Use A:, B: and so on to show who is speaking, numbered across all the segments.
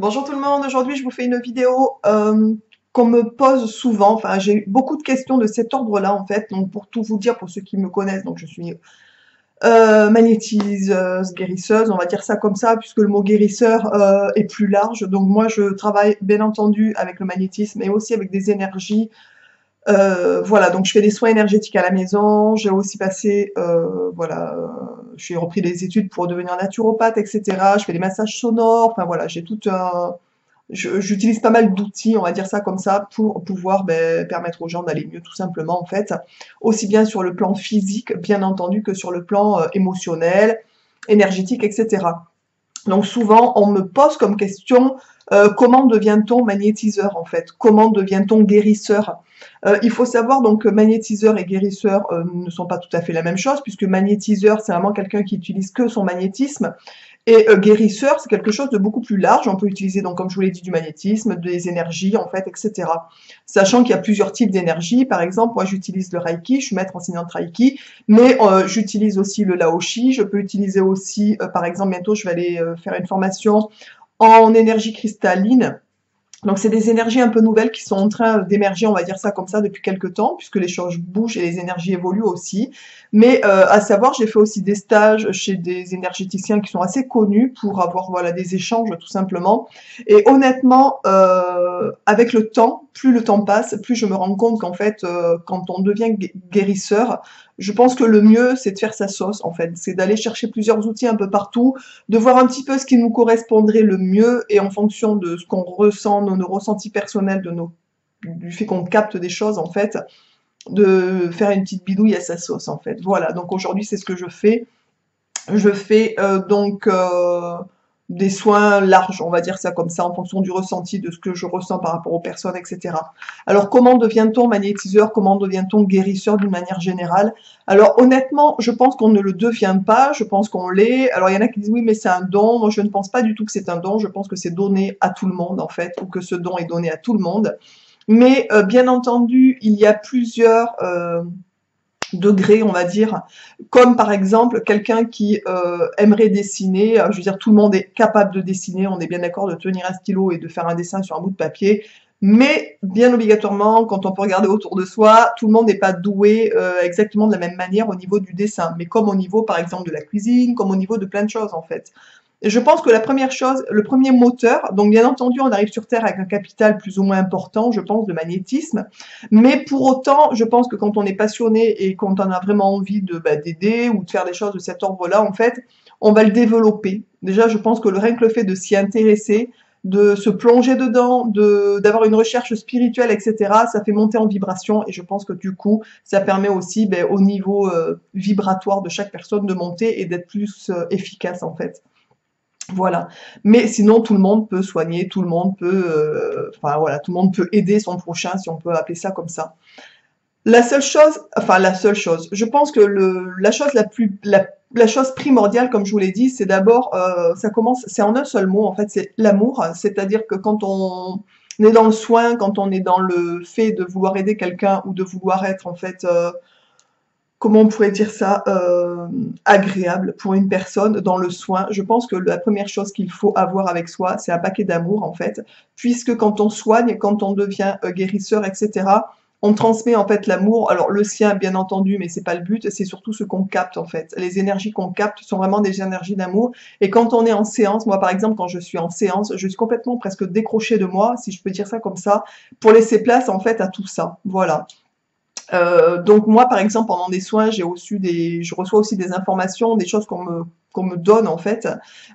A: Bonjour tout le monde, aujourd'hui je vous fais une vidéo qu'on me pose souvent, enfin j'ai eu beaucoup de questions de cet ordre-là en fait, donc pour tout vous dire, pour ceux qui me connaissent, donc je suis magnétiseuse, guérisseuse, on va dire ça comme ça, puisque le mot guérisseur est plus large, donc moi je travaille bien entendu avec le magnétisme et aussi avec des énergies, voilà, donc je fais des soins énergétiques à la maison, j'ai aussi passé, voilà, j'ai repris des études pour devenir naturopathe, etc. Je fais des massages sonores, enfin voilà, j'ai tout un j'utilise pas mal d'outils, on va dire ça comme ça, pour pouvoir permettre aux gens d'aller mieux tout simplement en fait, aussi bien sur le plan physique, bien entendu, que sur le plan émotionnel, énergétique, etc. Donc souvent, on me pose comme question, comment devient-on magnétiseur en fait? Comment devient-on guérisseur? Il faut savoir donc que magnétiseur et guérisseur ne sont pas tout à fait la même chose, puisque magnétiseur, c'est vraiment quelqu'un qui utilise que son magnétisme, et guérisseur, c'est quelque chose de beaucoup plus large. On peut utiliser, donc, comme je vous l'ai dit, du magnétisme, des énergies, en fait, etc. Sachant qu'il y a plusieurs types d'énergie. Par exemple, moi, j'utilise le Reiki, je suis maître enseignante Reiki, mais j'utilise aussi le Laoshi. Je peux utiliser aussi, par exemple, bientôt, je vais aller faire une formation en énergie cristalline. Donc c'est des énergies un peu nouvelles qui sont en train d'émerger, on va dire ça comme ça, depuis quelques temps, puisque les choses bougent et les énergies évoluent aussi. Mais à savoir, j'ai fait aussi des stages chez des énergéticiens qui sont assez connus pour avoir voilà des échanges tout simplement. Et honnêtement, avec le temps, plus le temps passe, plus je me rends compte qu'en fait, quand on devient guérisseur, je pense que le mieux, c'est de faire sa sauce, en fait. C'est d'aller chercher plusieurs outils un peu partout, de voir un petit peu ce qui nous correspondrait le mieux et en fonction de ce qu'on ressent, nos ressentis personnels, du fait qu'on capte des choses en fait, de faire une petite bidouille à sa sauce en fait. Voilà, donc aujourd'hui c'est ce que je fais. Je fais des soins larges, on va dire ça comme ça, en fonction du ressenti, de ce que je ressens par rapport aux personnes, etc. Alors, comment devient-on magnétiseur? Comment devient-on guérisseur d'une manière générale? Alors, honnêtement, je pense qu'on ne le devient pas, je pense qu'on l'est. Alors, il y en a qui disent oui, mais c'est un don. Moi, je ne pense pas du tout que c'est un don. Je pense que c'est donné à tout le monde, en fait, ou que ce don est donné à tout le monde. Mais, bien entendu, il y a plusieurs degrés, on va dire, comme par exemple quelqu'un qui aimerait dessiner, je veux dire tout le monde est capable de dessiner, on est bien d'accord de tenir un stylo et de faire un dessin sur un bout de papier, mais bien obligatoirement, quand on peut regarder autour de soi, tout le monde n'est pas doué exactement de la même manière au niveau du dessin, mais comme au niveau par exemple de la cuisine, comme au niveau de plein de choses en fait. Je pense que la première chose, le premier moteur, donc bien entendu, on arrive sur Terre avec un capital plus ou moins important, je pense, de magnétisme, mais pour autant, je pense que quand on est passionné et quand on a vraiment envie de d'aider ou de faire des choses de cet ordre-là, en fait, on va le développer. Déjà, je pense que rien que le fait de s'y intéresser, de se plonger dedans, d'avoir une recherche spirituelle, etc., ça fait monter en vibration et je pense que du coup, ça permet aussi au niveau vibratoire de chaque personne de monter et d'être plus efficace en fait. Voilà. Mais sinon, tout le monde peut soigner, tout le monde peut, enfin voilà, tout le monde peut aider son prochain, si on peut appeler ça comme ça. La seule chose, enfin la seule chose, je pense que la chose la chose primordiale, comme je vous l'ai dit, c'est d'abord, ça commence, c'est en un seul mot en fait, c'est l'amour. C'est-à-dire que quand on est dans le soin, quand on est dans le fait de vouloir aider quelqu'un ou de vouloir être en fait comment on pourrait dire ça, agréable pour une personne dans le soin. Je pense que la première chose qu'il faut avoir avec soi, c'est un paquet d'amour en fait, puisque quand on soigne, quand on devient guérisseur, etc., on transmet en fait l'amour. Alors le sien, bien entendu, mais c'est pas le but. C'est surtout ce qu'on capte en fait. Les énergies qu'on capte sont vraiment des énergies d'amour. Et quand on est en séance, moi par exemple, quand je suis en séance, je suis complètement presque décrochée de moi, si je peux dire ça comme ça, pour laisser place en fait à tout ça. Voilà. Donc moi, par exemple, pendant des soins, je reçois aussi des informations, des choses qu'on me donne en fait.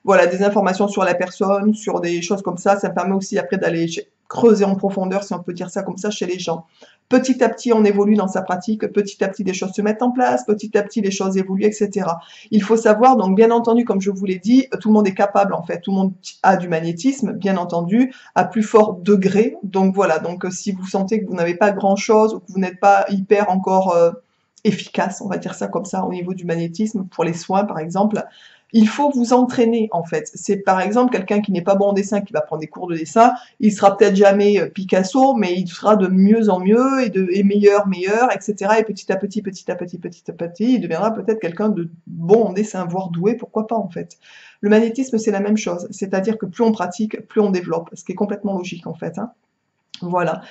A: Voilà, des informations sur la personne, sur des choses comme ça. Ça me permet aussi après d'aller creuser en profondeur, si on peut dire ça comme ça, chez les gens. Petit à petit, on évolue dans sa pratique. Petit à petit, des choses se mettent en place. Petit à petit, les choses évoluent, etc. Il faut savoir, donc bien entendu, comme je vous l'ai dit, tout le monde est capable en fait. Tout le monde a du magnétisme, bien entendu, à plus fort degré. Donc voilà, donc si vous sentez que vous n'avez pas grand-chose ou que vous n'êtes pas hyper encore efficace, on va dire ça comme ça, au niveau du magnétisme, pour les soins par exemple, Il faut vous entraîner, en fait. C'est par exemple quelqu'un qui n'est pas bon en dessin, qui va prendre des cours de dessin, il sera peut-être jamais Picasso, mais il sera de mieux en mieux et meilleur, etc. Et petit à petit, il deviendra peut-être quelqu'un de bon en dessin, voire doué, pourquoi pas, en fait. Le magnétisme, c'est la même chose. C'est-à-dire que plus on pratique, plus on développe, ce qui est complètement logique, en fait, hein. Voilà.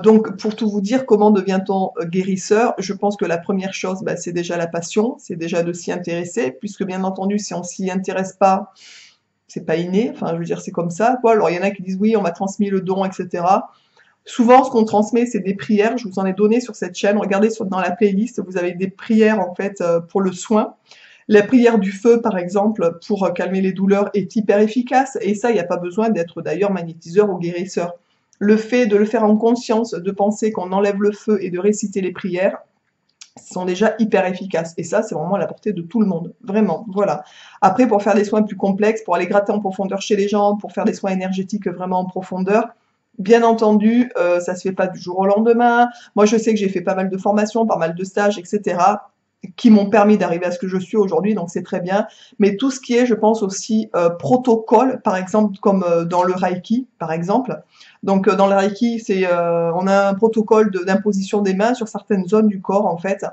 A: Donc, pour tout vous dire, comment devient-on guérisseur? Je pense que la première chose, bah, c'est déjà la passion, c'est déjà de s'y intéresser, puisque bien entendu, si on s'y intéresse pas, c'est pas inné, enfin, je veux dire, c'est comme ça, quoi. Alors, il y en a qui disent, oui, on m'a transmis le don, etc. Souvent, ce qu'on transmet, c'est des prières, je vous en ai donné sur cette chaîne, regardez dans la playlist, vous avez des prières, en fait, pour le soin. La prière du feu, par exemple, pour calmer les douleurs, est hyper efficace, et ça, il n'y a pas besoin d'être d'ailleurs magnétiseur ou guérisseur. Le fait de le faire en conscience, de penser qu'on enlève le feu et de réciter les prières, sont déjà hyper efficaces. Et ça, c'est vraiment à la portée de tout le monde. Vraiment, voilà. Après, pour faire des soins plus complexes, pour aller gratter en profondeur chez les gens, pour faire des soins énergétiques vraiment en profondeur, bien entendu, ça se fait pas du jour au lendemain. Moi, je sais que j'ai fait pas mal de formations, pas mal de stages, etc., qui m'ont permis d'arriver à ce que je suis aujourd'hui, donc c'est très bien. Mais tout ce qui est, je pense aussi, protocole, par exemple, comme dans le Reiki, par exemple. Donc dans le Reiki, on a un protocole d'imposition des mains sur certaines zones du corps, en fait.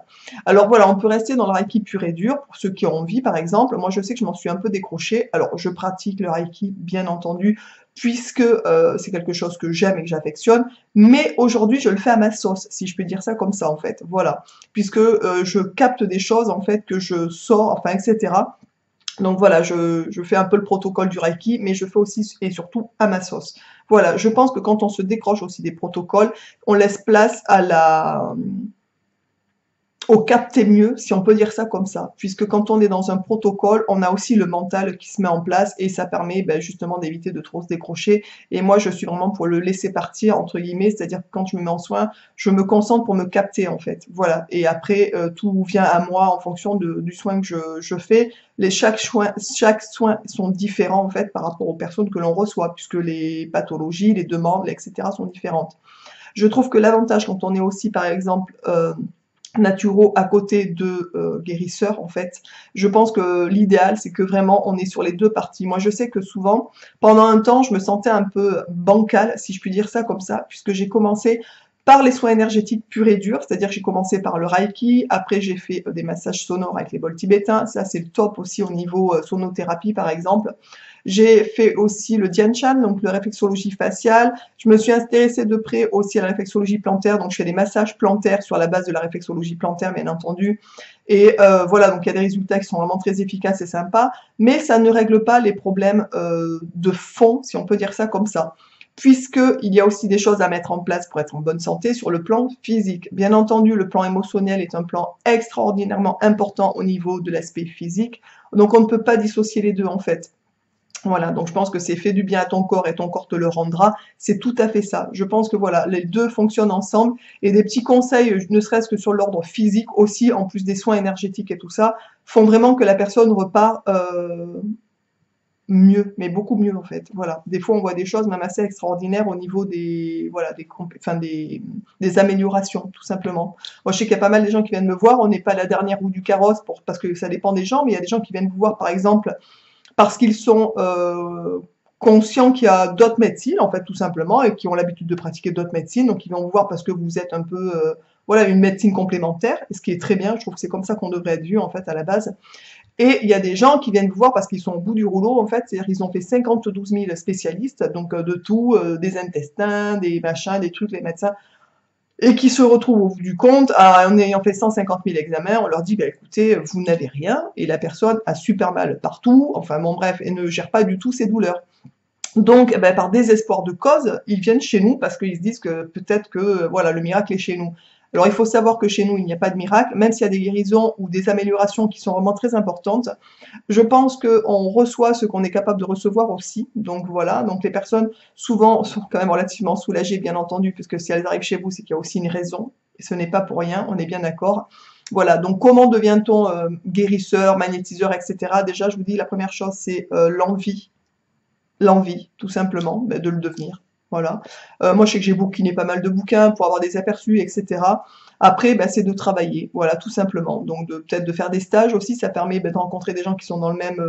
A: Alors voilà, on peut rester dans le Reiki pur et dur, pour ceux qui ont envie, par exemple. Moi, je sais que je m'en suis un peu décrochée. Alors, je pratique le Reiki, bien entendu, puisque c'est quelque chose que j'aime et que j'affectionne, mais aujourd'hui, je le fais à ma sauce, si je peux dire ça comme ça, en fait. Voilà, puisque je capte des choses, en fait, que je sors, enfin, etc. Donc voilà, je fais un peu le protocole du Reiki, mais je fais aussi et surtout à ma sauce. Voilà, je pense que quand on se décroche aussi des protocoles, on laisse place au capter mieux, si on peut dire ça comme ça, puisque quand on est dans un protocole, on a aussi le mental qui se met en place et ça permet justement d'éviter de trop se décrocher. Et moi, je suis vraiment pour le laisser partir, entre guillemets, c'est-à-dire que quand je me mets en soin, je me concentre pour me capter, en fait. Voilà. Et après, tout vient à moi en fonction du soin que je fais. Chaque soin sont différents, en fait, par rapport aux personnes que l'on reçoit, puisque les pathologies, les demandes, etc. sont différentes. Je trouve que l'avantage quand on est aussi, par exemple, naturaux à côté de guérisseurs, en fait. Je pense que l'idéal, c'est que vraiment on est sur les deux parties. Moi, je sais que souvent, pendant un temps, je me sentais un peu bancale, si je puis dire ça comme ça, puisque j'ai commencé par les soins énergétiques purs et durs, c'est-à-dire que j'ai commencé par le Reiki, après j'ai fait des massages sonores avec les bols tibétains, ça c'est le top aussi au niveau sonothérapie par exemple. J'ai fait aussi le Dian Shan, donc la réflexologie faciale. Je me suis intéressée de près aussi à la réflexologie plantaire, donc je fais des massages plantaires sur la base de la réflexologie plantaire, bien entendu. Et voilà, donc il y a des résultats qui sont vraiment très efficaces et sympas, mais ça ne règle pas les problèmes de fond, si on peut dire ça comme ça. Puisqu'il y a aussi des choses à mettre en place pour être en bonne santé sur le plan physique. Bien entendu, le plan émotionnel est un plan extraordinairement important au niveau de l'aspect physique, donc on ne peut pas dissocier les deux en fait. Voilà, donc je pense que c'est fait du bien à ton corps et ton corps te le rendra. C'est tout à fait ça. Je pense que voilà, les deux fonctionnent ensemble. Et des petits conseils, ne serait-ce que sur l'ordre physique aussi, en plus des soins énergétiques et tout ça, font vraiment que la personne repart mieux, mais beaucoup mieux en fait. Voilà. Des fois, on voit des choses même assez extraordinaires au niveau des améliorations, tout simplement. Moi, je sais qu'il y a pas mal de gens qui viennent me voir. On n'est pas la dernière roue du carrosse parce que ça dépend des gens, mais il y a des gens qui viennent vous voir, par exemple, parce qu'ils sont conscients qu'il y a d'autres médecines, en fait, tout simplement, et qui ont l'habitude de pratiquer d'autres médecines. Donc, ils vont vous voir parce que vous êtes un peu, voilà, une médecine complémentaire, ce qui est très bien. Je trouve que c'est comme ça qu'on devrait être vu, en fait, à la base. Et il y a des gens qui viennent vous voir parce qu'ils sont au bout du rouleau, en fait, c'est-à-dire qu'ils ont fait 52 000 spécialistes, donc de tout, des intestins, des machins, des trucs, les médecins, et qui se retrouvent au bout du compte, en ayant fait 150 000 examens, on leur dit, bah, écoutez, vous n'avez rien, et la personne a super mal partout, enfin bon bref, et ne gère pas du tout ses douleurs. Donc, bah, par désespoir de cause, ils viennent chez nous parce qu'ils se disent que peut-être que voilà, le miracle est chez nous. Alors, il faut savoir que chez nous, il n'y a pas de miracle, même s'il y a des guérisons ou des améliorations qui sont vraiment très importantes. Je pense qu'on reçoit ce qu'on est capable de recevoir aussi. Donc voilà, donc les personnes souvent sont quand même relativement soulagées, bien entendu, puisque si elles arrivent chez vous, c'est qu'il y a aussi une raison. Et ce n'est pas pour rien, on est bien d'accord. Voilà, donc comment devient-on guérisseur, magnétiseur, etc. Déjà, je vous dis, la première chose, c'est l'envie, tout simplement, de le devenir. Voilà. Moi, je sais que j'ai bouquiné pas mal de bouquins pour avoir des aperçus, etc. Après, bah, c'est de travailler, voilà, tout simplement. Donc, peut-être de faire des stages aussi, ça permet bah, de rencontrer des gens qui sont dans le même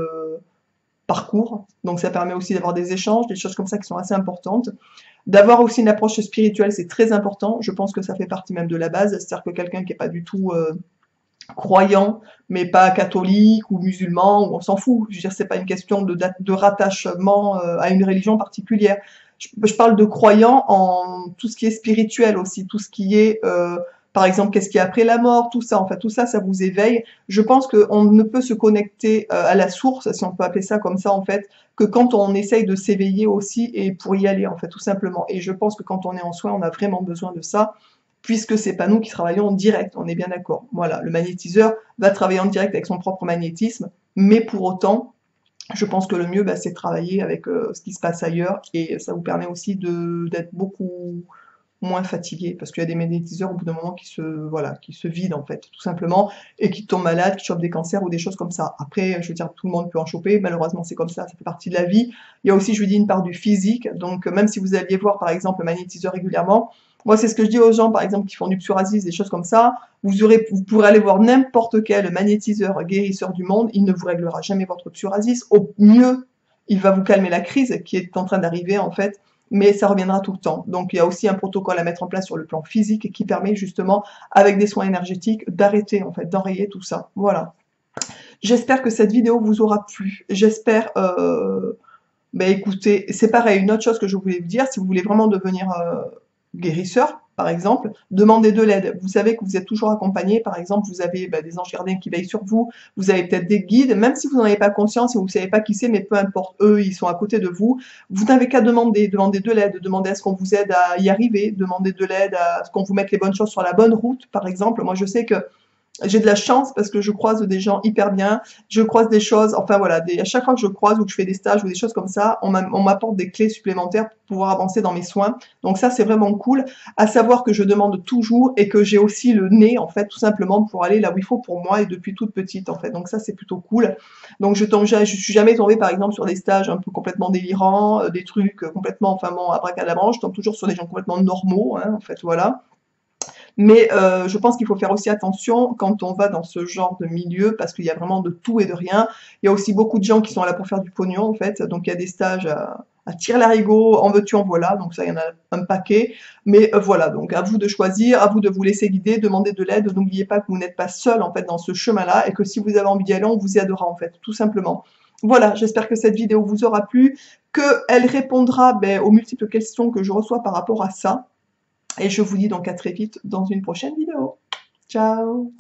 A: parcours. Donc, ça permet aussi d'avoir des échanges, des choses comme ça qui sont assez importantes. D'avoir aussi une approche spirituelle, c'est très important. Je pense que ça fait partie même de la base. C'est-à-dire que quelqu'un qui n'est pas du tout croyant, mais pas catholique ou musulman, ou on s'en fout. Je veux dire, c'est pas une question de rattachement à une religion particulière. Je parle de croyant en tout ce qui est spirituel aussi, tout ce qui est, par exemple, qu'est-ce qu'il y a après la mort, tout ça. En fait, tout ça, ça vous éveille. Je pense qu'on ne peut se connecter à la source, si on peut appeler ça comme ça, en fait, que quand on essaye de s'éveiller aussi et pour y aller, en fait, tout simplement. Et je pense que quand on est en soin, on a vraiment besoin de ça puisque c'est pas nous qui travaillons en direct, on est bien d'accord. Voilà, le magnétiseur va travailler en direct avec son propre magnétisme, mais pour autant, je pense que le mieux, bah, c'est de travailler avec ce qui se passe ailleurs, et ça vous permet aussi d'être beaucoup moins fatigué, parce qu'il y a des magnétiseurs au bout d'un moment voilà, qui se vident en fait, tout simplement, et qui tombent malades, qui chopent des cancers ou des choses comme ça. Après, je veux dire, tout le monde peut en choper, malheureusement c'est comme ça fait partie de la vie. Il y a aussi, je vous dis, une part du physique, donc même si vous alliez voir par exemple le magnétiseur régulièrement, moi c'est ce que je dis aux gens par exemple qui font du psoriasis, des choses comme ça, vous pourrez aller voir n'importe quel magnétiseur guérisseur du monde, il ne vous réglera jamais votre psoriasis, au mieux, il va vous calmer la crise qui est en train d'arriver en fait, mais ça reviendra tout le temps. Donc il y a aussi un protocole à mettre en place sur le plan physique qui permet justement, avec des soins énergétiques, d'arrêter en fait, d'enrayer tout ça. Voilà. J'espère que cette vidéo vous aura plu. J'espère, bah écoutez, c'est pareil, une autre chose que je voulais vous dire, si vous voulez vraiment devenir guérisseur, par exemple, demandez de l'aide. Vous savez que vous êtes toujours accompagné, par exemple, vous avez bah, des anges gardiens qui veillent sur vous, vous avez peut-être des guides, même si vous n'en avez pas conscience et vous ne savez pas qui c'est, mais peu importe, eux, ils sont à côté de vous. Vous n'avez qu'à demander de l'aide, demander à ce qu'on vous aide à y arriver, demander de l'aide à ce qu'on vous mette les bonnes choses sur la bonne route, par exemple. Moi, je sais que j'ai de la chance parce que je croise des gens hyper bien, je croise des choses, enfin voilà, à chaque fois que je croise ou que je fais des stages ou des choses comme ça, on m'apporte des clés supplémentaires pour pouvoir avancer dans mes soins. Donc ça, c'est vraiment cool. À savoir que je demande toujours et que j'ai aussi le nez, en fait, tout simplement pour aller là où il faut pour moi et depuis toute petite, en fait. Donc ça, c'est plutôt cool. Donc je suis jamais tombée, par exemple, sur des stages un peu complètement délirants, des trucs complètement, enfin bon, abracadabra. Je tombe toujours sur des gens complètement normaux, hein, en fait, voilà. Mais je pense qu'il faut faire aussi attention quand on va dans ce genre de milieu, parce qu'il y a vraiment de tout et de rien. Il y a aussi beaucoup de gens qui sont là pour faire du pognon, en fait. Donc il y a des stages à tire-larigot, en veux-tu, en voilà. Donc ça, il y en a un paquet. Mais voilà, donc à vous de choisir, à vous de vous laisser guider, demander de l'aide. N'oubliez pas que vous n'êtes pas seul, en fait, dans ce chemin-là, et que si vous avez envie d'y aller, on vous y aidera, en fait, tout simplement. Voilà, j'espère que cette vidéo vous aura plu, qu'elle répondra ben, aux multiples questions que je reçois par rapport à ça. Et je vous dis donc à très vite dans une prochaine vidéo. Ciao!